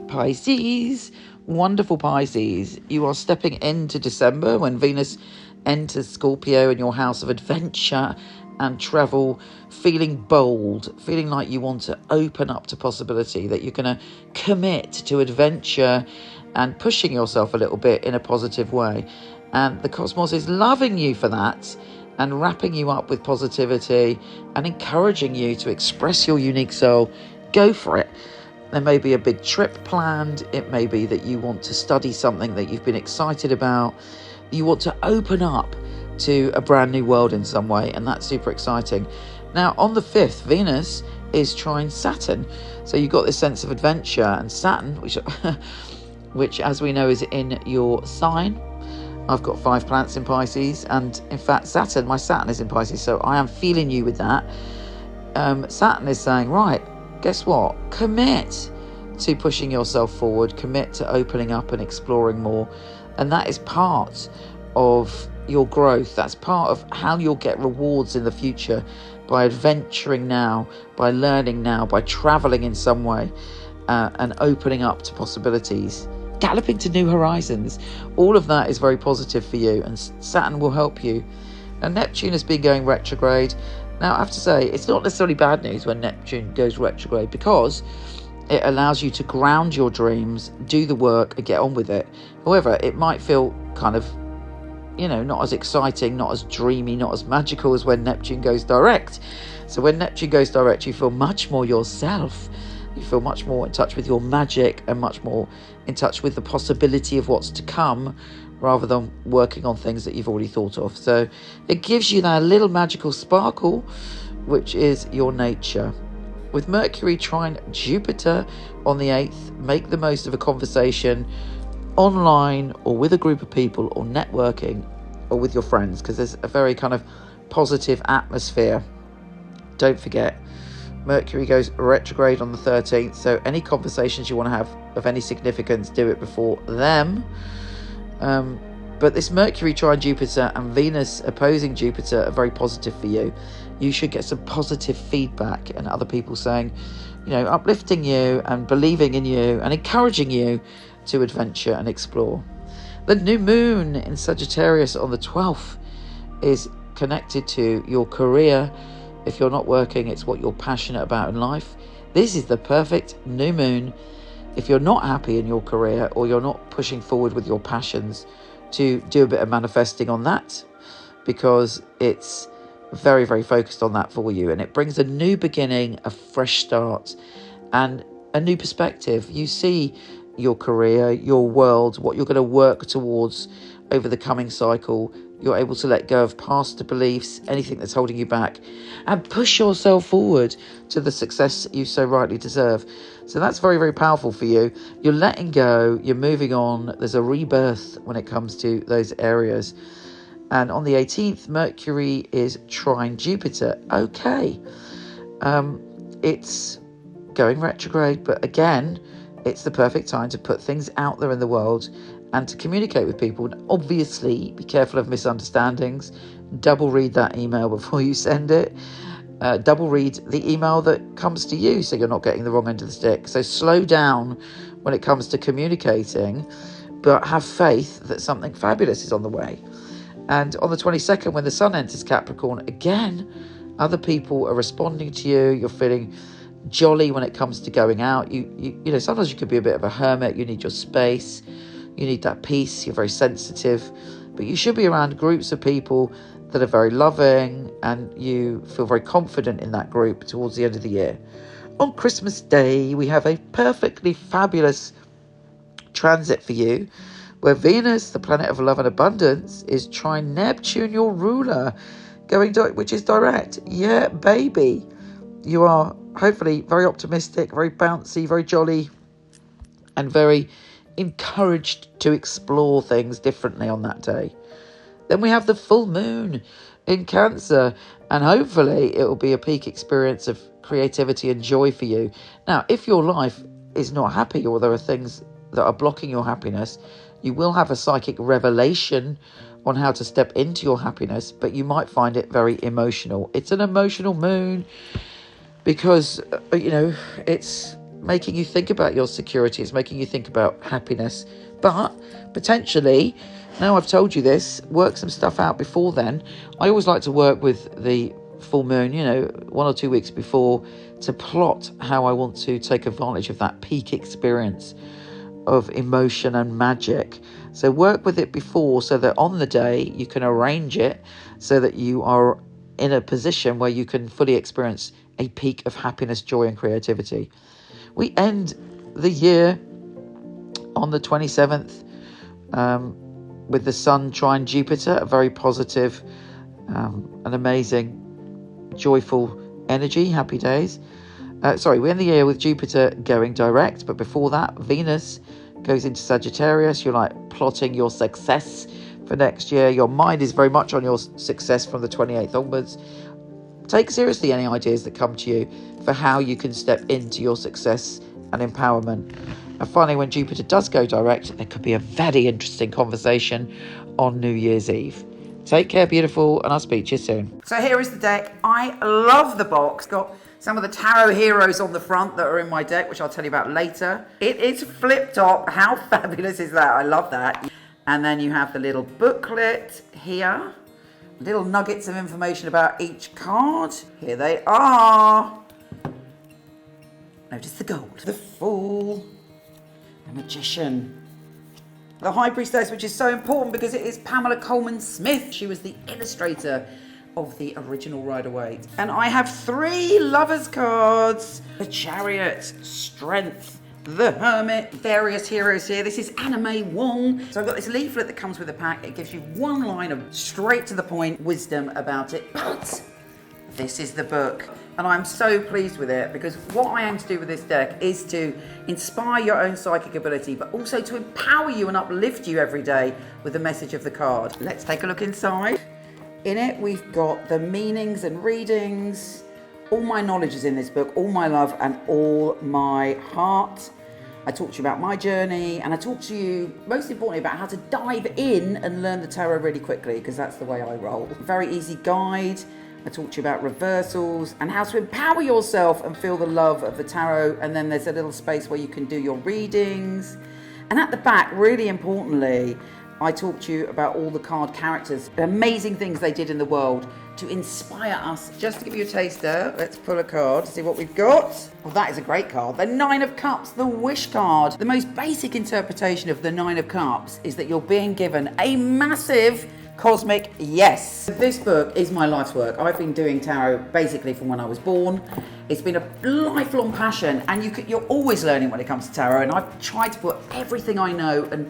Pisces, wonderful Pisces. You are stepping into December when Venus enters Scorpio in your house of adventure and travel, feeling bold, feeling like you want to open up to possibility, that you're going to commit to adventure and pushing yourself a little bit in a positive way. And the cosmos is loving you for that and wrapping you up with positivity and encouraging you to express your unique soul. Go for it. There may be a big trip planned. It may be that you want to study something that you've been excited about. You want to open up to a brand new world in some way, and that's super exciting. Now, on the 5th, Venus is trine Saturn. So you've got this sense of adventure, and Saturn, which as we know is in your sign. I've got 5 planets in Pisces, and in fact, my Saturn is in Pisces, so I am feeling you with that. Saturn is saying, right, guess what? Commit to pushing yourself forward, commit to opening up and exploring more. And that is part of your growth. That's part of how you'll get rewards in the future, by adventuring now, by learning now, by traveling in some way, and opening up to possibilities, galloping to new horizons. All of that is very positive for you, and Saturn will help you. And Neptune has been going retrograde. Now, I have to say, it's not necessarily bad news when Neptune goes retrograde, because it allows you to ground your dreams, do the work, and get on with it. However, it might feel kind of, not as exciting, not as dreamy, not as magical as when Neptune goes direct. So when Neptune goes direct, you feel much more yourself. You feel much more in touch with your magic and much more in touch with the possibility of what's to come, rather than working on things that you've already thought of. So it gives you that little magical sparkle, which is your nature. With Mercury trine Jupiter on the 8th, make the most of a conversation online or with a group of people or networking or with your friends, because there's a very kind of positive atmosphere. Don't forget, Mercury goes retrograde on the 13th, so any conversations you want to have of any significance, do it before them. But this Mercury trine Jupiter and Venus opposing Jupiter are very positive for you. You should get some positive feedback and other people saying, uplifting you and believing in you and encouraging you to adventure and explore. The new moon in Sagittarius on the 12th is connected to your career. If you're not working, it's what you're passionate about in life. This is the perfect new moon. If you're not happy in your career or you're not pushing forward with your passions, to do a bit of manifesting on that, because it's very, very focused on that for you, and it brings a new beginning, a fresh start, and a new perspective. You see your career, your world, what you're going to work towards over the coming cycle. You're able to let go of past beliefs, anything that's holding you back, and push yourself forward to the success you so rightly deserve. So that's very, very powerful for you. You're letting go, you're moving on. There's a rebirth when it comes to those areas. And on the 18th, Mercury is trine Jupiter. Okay. It's going retrograde, but again, it's the perfect time to put things out there in the world and to communicate with people. And obviously, be careful of misunderstandings. Double read that email before you send it. Double read the email that comes to you, so you're not getting the wrong end of the stick. So slow down when it comes to communicating, but have faith that something fabulous is on the way. And on the 22nd, when the sun enters Capricorn, again, other people are responding to you. You're feeling jolly when it comes to going out. You sometimes you could be a bit of a hermit. You need your space. You need that peace. You're very sensitive. But you should be around groups of people that are very loving, and you feel very confident in that group towards the end of the year. On Christmas Day, we have a perfectly fabulous transit for you, where Venus, the planet of love and abundance, is trine Neptune, your ruler, which is direct. Yeah, baby. You are hopefully very optimistic, very bouncy, very jolly, and very encouraged to explore things differently on that day. Then we have the full moon in Cancer, and hopefully it will be a peak experience of creativity and joy for you. Now, if your life is not happy, or there are things that are blocking your happiness, you will have a psychic revelation on how to step into your happiness, but you might find it very emotional. It's an emotional moon because, it's making you think about your security. It's making you think about happiness. But potentially, now I've told you this, work some stuff out before then. I always like to work with the full moon, 1 or 2 weeks before, to plot how I want to take advantage of that peak experience of emotion and magic. So work with it before, so that on the day you can arrange it so that you are in a position where you can fully experience a peak of happiness, joy and creativity. We end the year on the 27th with the Sun trine Jupiter, a very positive, an amazing, joyful energy, happy days. We end the year with Jupiter going direct, but before that, Venus goes into Sagittarius. You're like plotting your success for next year. Your mind is very much on your success from the 28th onwards. Take seriously any ideas that come to you for how you can step into your success and empowerment. And finally, when Jupiter does go direct, there could be a very interesting conversation on New Year's Eve. Take care, beautiful, and I'll speak to you soon. So here is the deck. I love the box. Got some of the tarot heroes on the front that are in my deck, which I'll tell you about later. It is flip top. How fabulous is that? I love that. And then you have the little booklet here. Little nuggets of information about each card. Here they are. Notice the gold. The Fool. The Magician. The High Priestess, which is so important because it is Pamela Coleman Smith. She was the illustrator of the original Rider-Waite. And I have 3 Lovers cards. The Chariot, Strength, the Hermit, various heroes here. This is Anna May Wong. So I've got this leaflet that comes with the pack. It gives you one line of straight to the point wisdom about it. But this is the book. And I'm so pleased with it because what I aim to do with this deck is to inspire your own psychic ability, but also to empower you and uplift you every day with the message of the card. Let's take a look inside. In it, we've got the meanings and readings. All my knowledge is in this book, all my love and all my heart. I talk to you about my journey, and I talk to you, most importantly, about how to dive in and learn the tarot really quickly, because that's the way I roll. Very easy guide. I talk to you about reversals and how to empower yourself and feel the love of the tarot. And then there's a little space where you can do your readings. And at the back, really importantly, I talk to you about all the card characters, the amazing things they did in the world to inspire us. Just to give you a taster, let's pull a card to see what we've got. Well, that is a great card. The 9 of Cups, the Wish card. The most basic interpretation of the 9 of Cups is that you're being given a massive cosmic yes. This book is my life's work. I've been doing tarot basically from when I was born. It's been a lifelong passion, and you're always learning when it comes to tarot, and I've tried to put everything I know and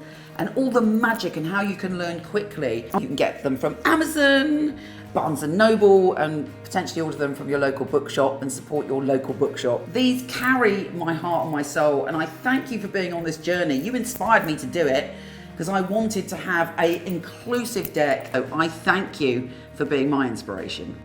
all the magic and how you can learn quickly. You can get them from Amazon, Barnes & Noble, and potentially order them from your local bookshop and support your local bookshop. These carry my heart and my soul, and I thank you for being on this journey. You inspired me to do it because I wanted to have an inclusive deck. So I thank you for being my inspiration.